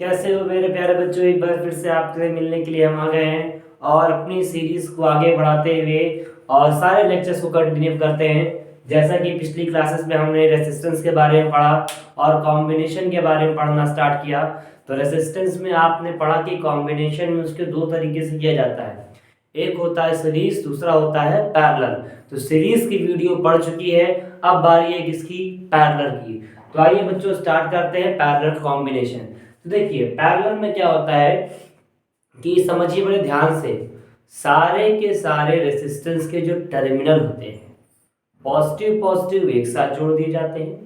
कैसे हो मेरे प्यारे बच्चों। एक बार फिर से आपसे मिलने के लिए हम आ गए हैं और अपनी सीरीज को आगे बढ़ाते हुए और सारे लेक्चर्स को कंटिन्यू करते हैं। जैसा कि पिछली क्लासेस में हमने रेसिस्टेंस के बारे में पढ़ा और कॉम्बिनेशन के बारे में पढ़ना स्टार्ट किया। तो रेसिस्टेंस में आपने पढ़ा कि कॉम्बिनेशन में उसके दो तरीके से किया जाता है, एक होता है सीरीज, दूसरा होता है पैरेलल। तो सीरीज की वीडियो पढ़ चुकी है, अब बारी है किसकी, पैरेलल की। तो आइए बच्चों स्टार्ट करते हैं पैरेलल कॉम्बिनेशन। तो देखिए पैरेलल में क्या होता है कि समझिए बड़े ध्यान से, सारे के सारे रेसिस्टेंस के जो टर्मिनल होते हैं पॉजिटिव पॉजिटिव एक साथ जोड़ दिए जाते हैं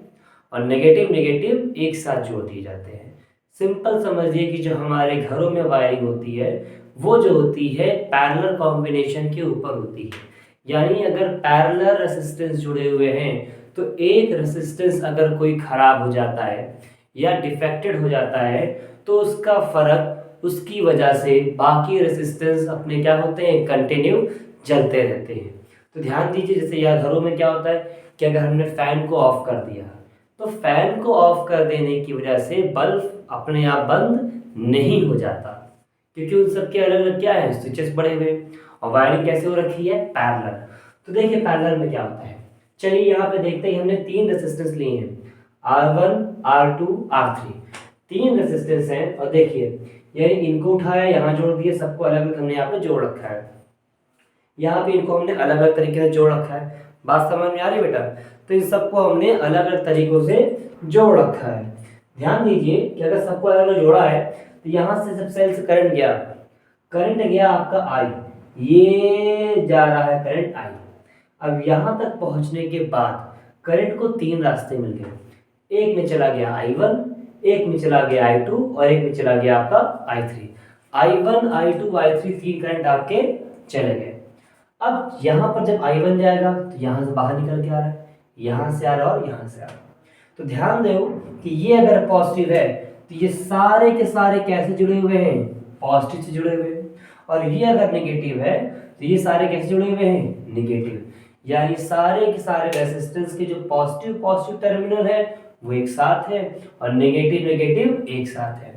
और नेगेटिव नेगेटिव एक साथ जोड़ दिए जाते हैं। सिंपल समझिए कि जो हमारे घरों में वायरिंग होती है वो जो होती है पैरेलल कॉम्बिनेशन के ऊपर होती है। यानी अगर पैरेलल रेसिस्टेंस जुड़े हुए हैं तो एक रेसिस्टेंस अगर कोई खराब हो जाता है या डिफेक्टेड हो जाता है तो उसका फर्क उसकी वजह से बाकी रेसिस्टेंस अपने क्या होते हैं, कंटिन्यू चलते रहते हैं। तो ध्यान दीजिए, जैसे यार घरों में क्या होता है कि अगर हमने फैन को ऑफ कर दिया तो फैन को ऑफ कर देने की वजह से बल्ब अपने आप बंद नहीं हो जाता, क्योंकि उन सब के अलग अलग क्या है, स्विचेस बड़े हुए और वायरिंग कैसे हो रखी है, पैरेलल। तो देखिए पैरेलल में क्या होता है, चलिए यहाँ पे देखते हैं। हमने तीन रेसिस्टेंस लिए हैं, R1 R2 R3, तीन रेसिस्टेंस हैं। और देखिए यानी इनको उठाया, यहाँ जोड़ दिए, सबको अलग अलग हमने यहाँ पे जोड़ रखा है। यहाँ पे इनको हमने अलग अलग तरीके से जोड़ रखा है। बात समझ में आ रही है बेटा? तो इन सबको हमने अलग अलग तरीकों से जोड़ रखा है। ध्यान दीजिए कि अगर सबको अलग अलग जोड़ा है तो यहाँ से जब सेल से करंट गया, करंट गया आपका I, ये जा रहा है करंट I। अब यहाँ तक पहुँचने के बाद करंट को तीन रास्ते मिल गए, एक में चला गया I1, एक में चला गया I2 और एक में चला गया आपका I3। I1 I2 I3 तीन करंट आपके चले गए। अब यहाँ पर जब I1 जाएगा तो यहाँ से बाहर निकल के आ रहा है, यहाँ से आ रहा है और यहाँ से आ रहा है। तो ध्यान दो कि ये अगर पॉजिटिव है तो ये सारे के सारे कैसे जुड़े हुए हैं, पॉजिटिव से जुड़े हुए हैं। और ये अगर नेगेटिव है तो ये सारे कैसे जुड़े हुए हैं, नेगेटिव। यानी सारे के सारे रेसिस्टेंस के जो पॉजिटिव पॉजिटिव टर्मिनल है वो एक साथ है और नेगेटिव नेगेटिव एक साथ है।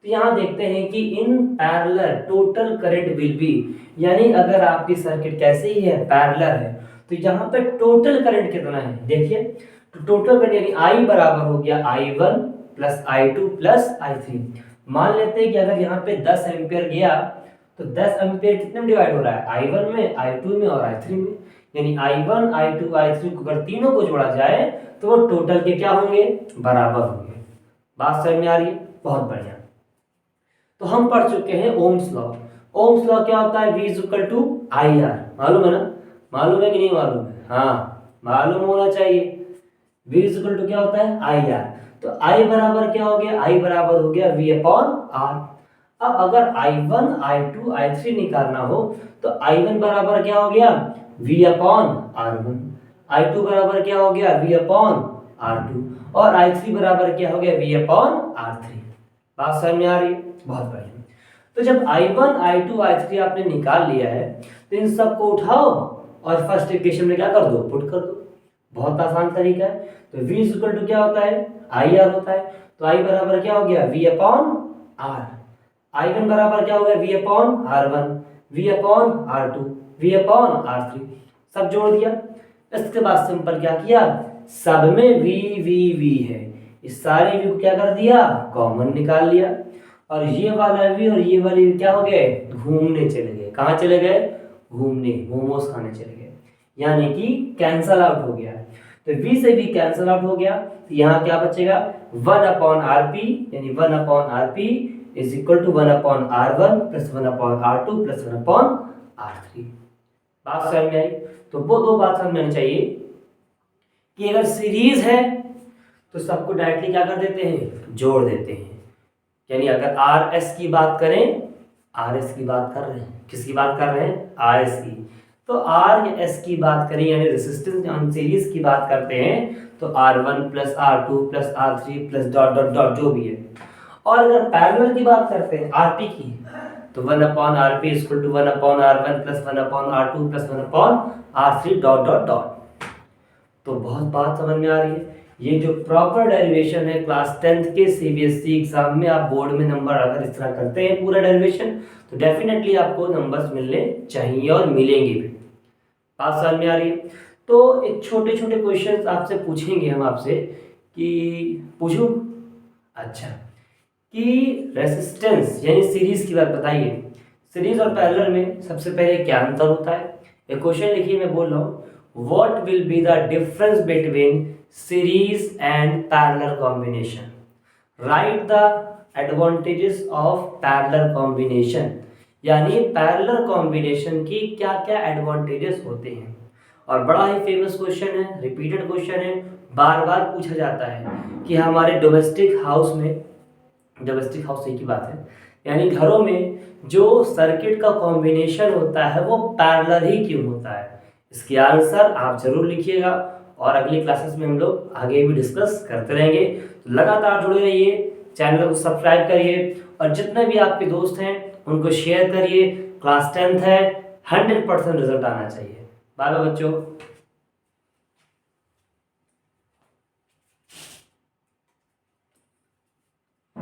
तो यहाँ देखते हैं कि in parallel total current will be, यानी अगर आपकी सर्किट कैसे ही है, पैरेलल है, तो यहाँ पे टोटल करंट कितना है, देखिए तो टोटल करंट यानी I बराबर हो गया I1 plus I2 plus I3। मान लेते हैं कि अगर यहाँ पे 10 एम्पियर गया तो 10 एम्पियर कितने में डिवाइड हो रहा है, I1 में, I2 में और I3 में। यानी I1 I2 I3 को अगर तीनों को जोड़ा जाए तो वो टोटल के क्या होंगे, बराबर होंगे। बात समझ में आ रही है? बहुत बढ़िया। तो हम पढ़ चुके हैं ओम्स लॉ। ओम्स लॉ क्या होता है, V is equal to IR। मालूम है ना? मालूम है कि नहीं मालूम है? हाँ मालूम होना चाहिए। V इज इक्वल टू क्या होता है, IR। तो I बराबर क्या हो गया, I बराबर हो गया V अपॉन R। अब अगर I1 I2 I3 निकालना हो तो I1 बराबर क्या हो गया, V अपॉन R1। I2 बराबर क्या हो गया, V अपॉन R2 और I3 बराबर क्या हो गया, V अपॉन R3। बात समझ में आ रही है? बहुत बढ़िया। तो जब I1 I2 I3 आपने निकाल लिया है तो इन सबको उठाओ और फर्स्ट इक्वेशन में क्या कर दो, पुट कर दो। बहुत आसान तरीका है। तो V इज इक्वल टू क्या होता है, IR होता है। तो I बराबर क्या हो गया, V अपॉन R। I1 बराबर क्या हो गया, V upon R1, V upon R2, V upon R3, सब जोड़ दिया। इसके बाद सिंपल क्या किया, सब में V V V है, इस सारे V को क्या कर दिया, कॉमन निकाल लिया। और ये वाला V और ये वाली V क्या हो गए, घूमने चले गए। कहाँ चले गए, घूमने, मोमोज खाने चले गए, यानी कि कैंसल आउट हो गया। तो V से V कैंसल आउट हो गया तो यहाँ क्या बचेगा, 1 अपॉन RP, यानी 1 upon RP is equal to 1 upon R1 plus 1 upon R2 plus 1 upon R3। बात समझ में आई? तो वो दो बात समझ में आनी चाहिए कि अगर सीरीज है तो सबको डायरेक्टली क्या कर देते हैं, जोड़ देते हैं। यानी अगर RS की बात करें, RS की बात कर रहे हैं, किसकी बात कर रहे हैं, RS की। तो R या S की बात करें यानी रेसिस्टेंस ऑन सीरीज की बात करते हैं तो R1 plus R2 plus R3 plus dot dot dot जो भी है। और अगर पैरेलल की बात करते हैं RP की तो 1 upon RP is equal to 1 upon R1 plus 1 upon R2 plus 1 upon R3 dot dot डॉट। तो बहुत बात समझ में आ रही है। ये जो प्रॉपर डेरिवेशन है क्लास 10th के सीबीएसई एग्जाम में आप बोर्ड में नंबर अगर इस तरह करते हैं पूरा डेरिवेशन, तो डेफिनेटली आपको नंबर्स मिलने चाहिए और मिलेंगे भी। बात समझ में आ रही है? तो एक छोटे छोटे क्वेश्चन आपसे पूछेंगे हम आपसे कि पूछूं? अच्छा, कि रेसिस्टेंस यानी सीरीज की बात बताइए। सीरीज और पैरेलल में सबसे पहले क्या अंतर होता है? एक क्वेश्चन लिखिए, मैं बोल रहा हूँ, what will be the difference between series and parallel combination? Right the advantages of parallel combination, यानी पैरेलल कॉम्बिनेशन की क्या क्या एडवांटेजेस होते हैं। और बड़ा ही फेमस क्वेश्चन है, रिपीटेड क्वेश्चन है, बार बार पूछा जाता है कि हमारे डोमेस्टिक हाउस में, डोमेस्टिक हाउस एक ही बात है, यानी घरों में जो सर्किट का कॉम्बिनेशन होता है वो पैरेलल ही क्यों होता है? इसके आंसर आप जरूर लिखिएगा और अगली क्लासेस में हम लोग आगे भी डिस्कस करते रहेंगे। तो लगातार जुड़े रहिए, चैनल को सब्सक्राइब करिए और जितने भी आपके दोस्त हैं उनको शेयर करिए। क्लास 10th है, 100% रिजल्ट आना चाहिए। बाय बाय बच्चों।